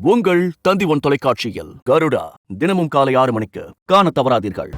உங்கள் தந்தி ஒன் தொலைக்காட்சியில் கருடா தினமும் காலை 6 மணிக்கு காண தவறாதீர்கள்.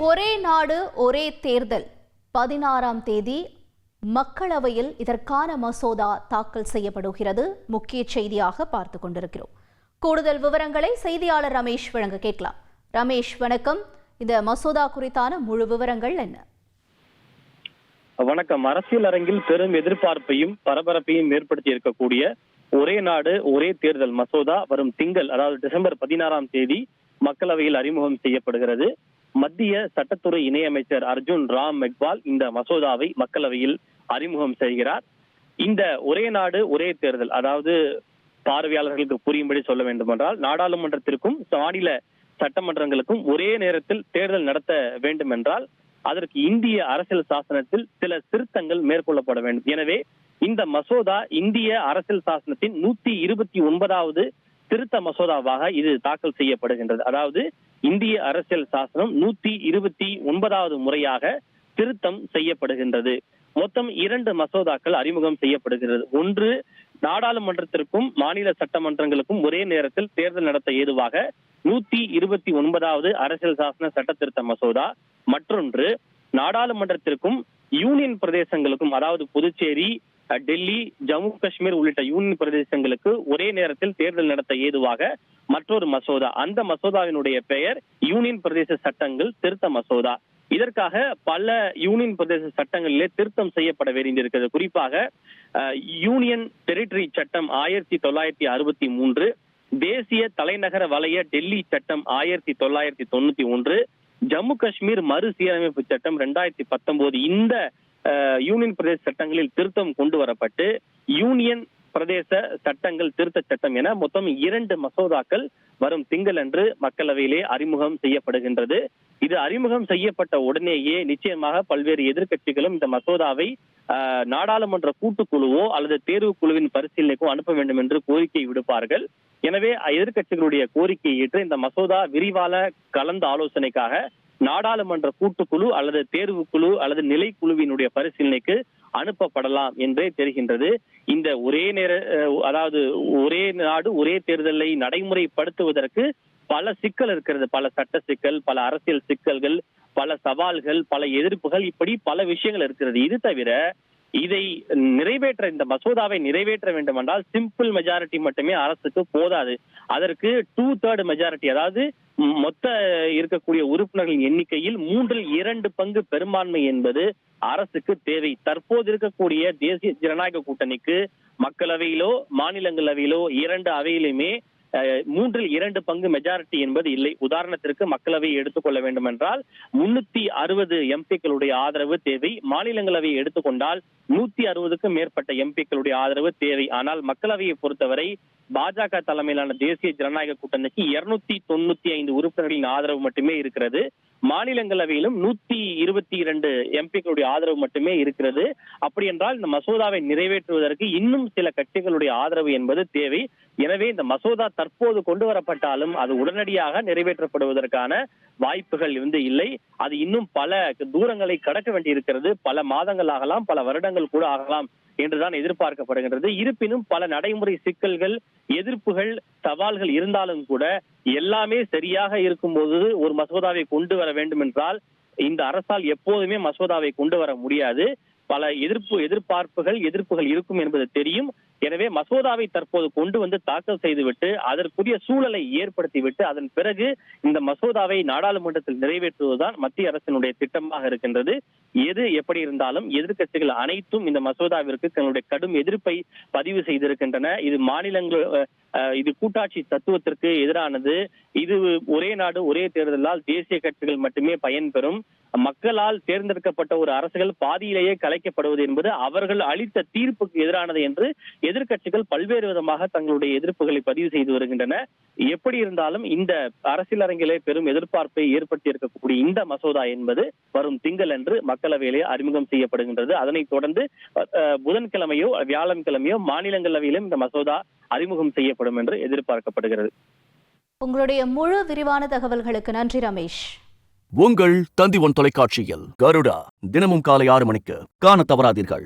ஒரே நாடு ஒரே தேர்தல் 16ஆம் தேதி மக்களவையில் இதற்கான மசோதா தாக்கல் செய்யப்படுகிறது. முக்கிய செய்தியாக பார்த்து கொண்டிருக்கிறோம். கூடுதல் விவரங்களை செய்தியாளர் ரமேஷ் வழங்க கேட்கலாம். ரமேஷ் வணக்கம். இந்த மசோதா குறித்தான முழு விவரங்கள் என்ன? வணக்கம். அரசியல் அரங்கில் பெரும் எதிர்பார்ப்பையும் பரபரப்பையும் ஏற்படுத்தி இருக்கக்கூடிய ஒரே நாடு ஒரே தேர்தல் மசோதா வரும் திங்கள், அதாவது டிசம்பர் 16ஆம் தேதி மக்களவையில் அறிமுகம் செய்யப்படுகிறது. மத்திய சட்டத்துறை இணையமைச்சர் அர்ஜுன் ராம் மெக்வால் இந்த மசோதாவை மக்களவையில் அறிமுகம் செய்கிறார். இந்த ஒரே நாடு ஒரே தேர்தல், அதாவது பார்வையாளர்களுக்கு புரியும்படி சொல்ல வேண்டும் என்றால், நாடாளுமன்றத்திற்கும் மாநில சட்டமன்றங்களுக்கும் ஒரே நேரத்தில் தேர்தல் நடத்த வேண்டும் என்றால் அதற்கு இந்திய அரசியல் சாசனத்தில் சில திருத்தங்கள் மேற்கொள்ளப்பட வேண்டும். எனவே இந்த மசோதா இந்திய அரசியல் சாசனத்தின் 129வது திருத்த மசோதாவாக இது தாக்கல் செய்யப்படுகின்றது. அதாவது இந்திய அரசியல் சாசனம் 129வது முறையாக திருத்தம் செய்யப்படுகின்றது. மொத்தம் 2 மசோதாக்கள் அறிமுகம் செய்யப்படுகிறது. ஒன்று, நாடாளுமன்றத்திற்கும் மாநில சட்டமன்றங்களுக்கும் ஒரே நேரத்தில் தேர்தல் நடத்த ஏதுவாக 129வது அரசியல் சாசன சட்ட திருத்த மசோதா. மற்றொன்று, நாடாளுமன்றத்திற்கும் யூனியன் பிரதேசங்களுக்கும், அதாவது புதுச்சேரி, டெல்லி, ஜம்மு காஷ்மீர் உள்ளிட்ட யூனியன் பிரதேசங்களுக்கு ஒரே நேரத்தில் தேர்தல் நடத்த ஏதுவாக மற்றொரு மசோதா. அந்த மசோதாவினுடைய பெயர் யூனியன் பிரதேச சட்டங்கள் திருத்த மசோதா. இதற்காக பல யூனியன் பிரதேச சட்டங்களிலே திருத்தம் செய்யப்பட வேண்டியிருக்கிறது. குறிப்பாக யூனியன் டெரிட்டரி சட்டம் 1963, தேசிய தலைநகர வலய டெல்லி சட்டம் 1991, ஜம்மு காஷ்மீர் மறுசீரமைப்பு சட்டம் 2019. இந்த யூனியன் பிரதேச சட்டங்களில் திருத்தம் கொண்டு வரப்பட்டு யூனியன் பிரதேச சட்டங்கள் திருத்த சட்டம் என மொத்தம் 2 மசோதாக்கள் வரும் திங்கள் அன்று மக்களவையிலே அறிமுகம் செய்யப்படுகின்றது. இது அறிமுகம் செய்யப்பட்ட உடனேயே நிச்சயமாக பல்வேறு எதிர்க்கட்சிகளும் இந்த மசோதாவை நாடாளுமன்ற கூட்டுக்குழுவோ அல்லது தேர்வு குழுவின் பரிசீலனைக்கோ அனுப்ப வேண்டும் என்று கோரிக்கை விடுப்பார்கள். எனவே எதிர்க்கட்சிகளுடைய கோரிக்கையை ஏற்று இந்த மசோதா விரிவான கலந்து ஆலோசனைக்காக நாடாளுமன்ற கூட்டுக்குழு அல்லது தேர்வு குழு அல்லது நிலைக்குழுவினுடைய பரிசீலனைக்கு அனுப்பப்படலாம் என்றே தெரிகின்றது. இந்த அதாவது ஒரே நாடு ஒரே தேர்தலை நடைமுறைப்படுத்துவதற்கு பல சிக்கல் இருக்கிறது. பல சட்ட சிக்கல், பல அரசியல் சிக்கல்கள், பல சவால்கள், பல எதிர்ப்புகள், இப்படி பல விஷயங்கள் இருக்கிறது. இது தவிர இதை நிறைவேற்ற, இந்த மசோதாவை நிறைவேற்ற வேண்டும் என்றால் சிம்பிள் மெஜாரிட்டி மட்டுமே அரசுக்கு போதாது. அதற்கு 2/3 மெஜாரிட்டி, அதாவது மொத்த இருக்கக்கூடிய உறுப்பினர்களின் எண்ணிக்கையில் 3/2 பங்கு பெரும்பான்மை என்பது அரசுக்கு தேவை. தற்போது இருக்கக்கூடிய தேசிய ஜனநாயக கூட்டணிக்கு மக்களவையிலோ மாநிலங்களவையிலோ 2 அவையிலுமே 3/2 பங்கு மெஜாரிட்டி என்பது இல்லை. உதாரணத்திற்கு மக்களவையை எடுத்துக்கொள்ள வேண்டும் என்றால் 360 எம்பிக்களுடைய ஆதரவு தேவை. மாநிலங்களவையை எடுத்துக்கொண்டால் 160க்கும் மேற்பட்ட எம்பிக்களுடைய ஆதரவு தேவை. ஆனால் மக்களவையை பொறுத்தவரை பாஜக தலைமையிலான தேசிய ஜனநாயக கூட்டணிக்கு 295 உறுப்பினர்களின் ஆதரவு மட்டுமே இருக்கிறது. மாநிலங்களவையிலும் 122 எம்பிக்களுடைய ஆதரவு மட்டுமே இருக்கிறது. அப்படி என்றால் இந்த மசோதாவை நிறைவேற்றுவதற்கு இன்னும் சில கட்சிகளுடைய ஆதரவு என்பது தேவை. எனவே இந்த மசோதா தற்போது கொண்டு வரப்பட்டாலும் அது உடனடியாக நிறைவேற்றப்படுவதற்கான வாய்ப்புகள் இல்லை. அது இன்னும் பல தூரங்களை கடக்க வேண்டியிருக்கிறது. பல மாதங்கள் ஆகலாம், பல வருடங்கள் கூட ஆகலாம் என்றுதான் எதிர்பார்க்கப்படுகின்றது. இருப்பினும் பல நடைமுறை சிக்கல்கள், எதிர்ப்புகள், சவால்கள் இருந்தாலும் கூட எல்லாமே சரியாக இருக்கும்போது ஒரு மசோதாவை கொண்டு வர வேண்டும் என்றால் இந்த அரசால் எப்போதுமே மசோதாவை கொண்டு வர முடியாது. பல எதிர்ப்புகள் இருக்கும் என்பது தெரியும். எனவே மசோதாவை தற்போது கொண்டு வந்து தாக்கல் செய்துவிட்டு அதற்குரிய சூழலை ஏற்படுத்திவிட்டு அதன் பிறகு இந்த மசோதாவை நாடாளுமன்றத்தில் நிறைவேற்றுவதுதான் மத்திய அரசினுடைய திட்டமாக இருக்கின்றது. எது எப்படி இருந்தாலும் எதிர்க்கட்சிகள் அனைத்தும் இந்த மசோதாவிற்கு தங்களுடைய கடும் எதிர்ப்பை பதிவு செய்திருக்கின்றன. இது கூட்டாட்சி தத்துவத்திற்கு எதிரானது. இது ஒரே நாடு ஒரே தேர்தலால் தேசிய கட்சிகள் மட்டுமே பயன்பெறும். மக்களால் தேர்ந்தெடுக்கப்பட்ட ஒரு அரசுகள் பாதியிலேயே கலைக்கப்படுவது என்பது அவர்கள் அளித்த தீர்ப்புக்கு எதிரானது என்று எதிர்க்கட்சிகள் பல்வேறு விதமாக தங்களுடைய எதிர்ப்புகளை பதிவு செய்து வருகின்றன. எப்படி இருந்தாலும் இந்த அரசியல் அரங்கிலே பெரும் எதிர்பார்ப்பை ஏற்படுத்தி இருக்கக்கூடிய இந்த மசோதா என்பது வரும் திங்கள் அன்று மக்களவையிலே அறிமுகம் செய்யப்படுகின்றது. அதனைத் தொடர்ந்து புதன்கிழமையோ வியாழக்கிழமையோ மாநிலங்களவையிலும் இந்த மசோதா அறிமுகம் செய்யப்படும் என்று எதிர்பார்க்கப்படுகிறது. உங்களுடைய முழு விரிவான தகவல்களுக்கு நன்றி ரமேஷ். உங்கள் தந்தி ஒன் தொலைக்காட்சியில் கருடா தினமும் காலை 6 மணிக்கு காண தவறாதீர்கள்.